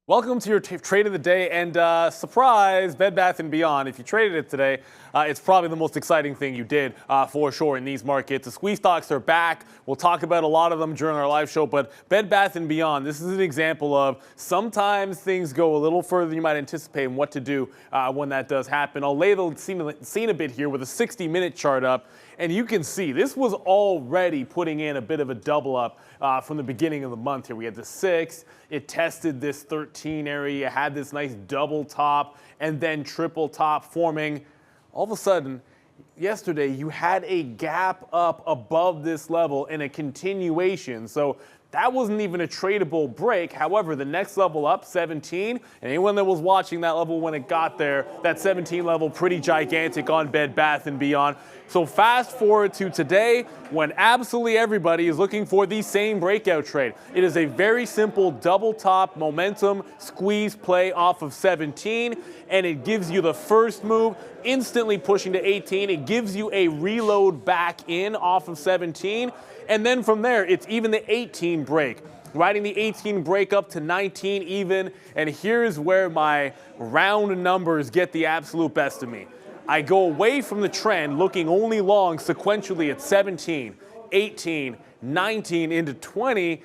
Welcome to your trade of the day, and surprise, Bed Bath & Beyond. If you traded it today, it's probably the most exciting thing you did for sure in these markets. The squeeze stocks are back. We'll talk about a lot of them during our live show, but Bed Bath & Beyond, this is an example of sometimes things go a little further than you might anticipate and what to do when that does happen. I'll lay the scene a bit here with a 60-minute chart up, and you can see this was already putting in a bit of a double up from the beginning of the month here. We had the 6, it tested this 13 area, had this nice double top and then triple top forming. All of a sudden, yesterday you had a gap up above this level and a continuation. So that wasn't even a tradable break. However, the next level up, 17, and anyone that was watching that level when it got there, that 17 level, pretty gigantic on Bed Bath & Beyond. So fast forward to today when absolutely everybody is looking for the same breakout trade. It is a very simple double top momentum squeeze play off of 17, and it gives you the first move, instantly pushing to 18. It gives you a reload back in off of 17. And then from there, it's even the 18 break. Riding the 18 break up to 19 even. And here's where my round numbers get the absolute best of me. I go away from the trend, looking only long sequentially at 17, 18, 19 into 20,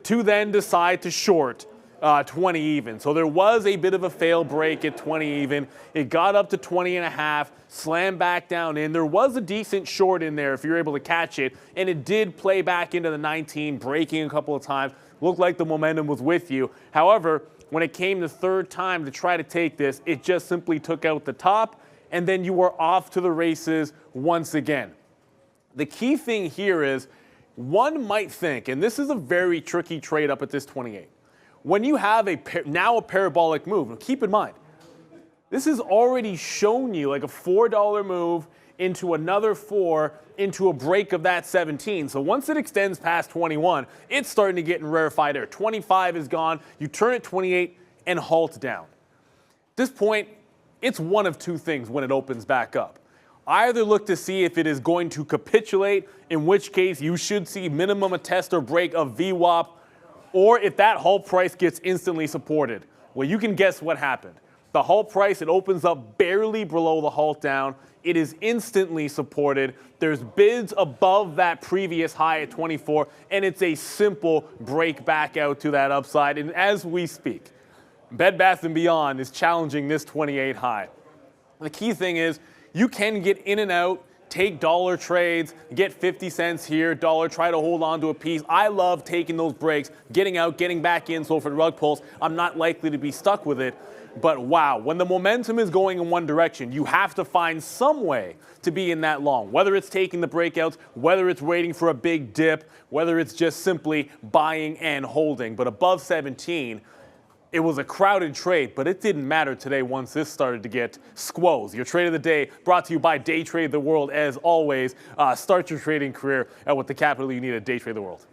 to then decide to short 20 even. So there was a bit of a fail break at 20 even. It got up to 20 and a half, slammed back down in. There was a decent short in there if you're able to catch it, and it did play back into the 19, breaking a couple of times. Looked like the momentum was with you. However, when it came the third time to try to take this, it just simply took out the top, and then you were off to the races once again. The key thing here is one might think, and this is a very tricky trade up at this 28, when you have now a parabolic move, keep in mind, this has already shown you like a $4 move into another 4 into a break of that 17. So once it extends past 21, it's starting to get in rarefied air. 25 is gone. You turn at 28 and halt down. At this point, it's one of two things when it opens back up. Either look to see if it is going to capitulate, in which case you should see minimum a test or break of VWAP, or if that halt price gets instantly supported. Well, you can guess what happened. The halt price, it opens up barely below the halt down. It is instantly supported. There's bids above that previous high at 24, and it's a simple break back out to that upside. And as we speak, Bed Bath & Beyond is challenging this 28 high. The key thing is you can get in and out, take dollar trades, get 50 cents here, dollar, try to hold on to a piece. I love taking those breaks, getting out, getting back in. So for the rug pulls, I'm not likely to be stuck with it. But wow, when the momentum is going in one direction, you have to find some way to be in that long, whether it's taking the breakouts, whether it's waiting for a big dip, whether it's just simply buying and holding. But above 17, it was a crowded trade, but it didn't matter today once this started to get squoze. Your trade of the day brought to you by Day Trade the World. As always, start your trading career with the capital you need at Day Trade the World.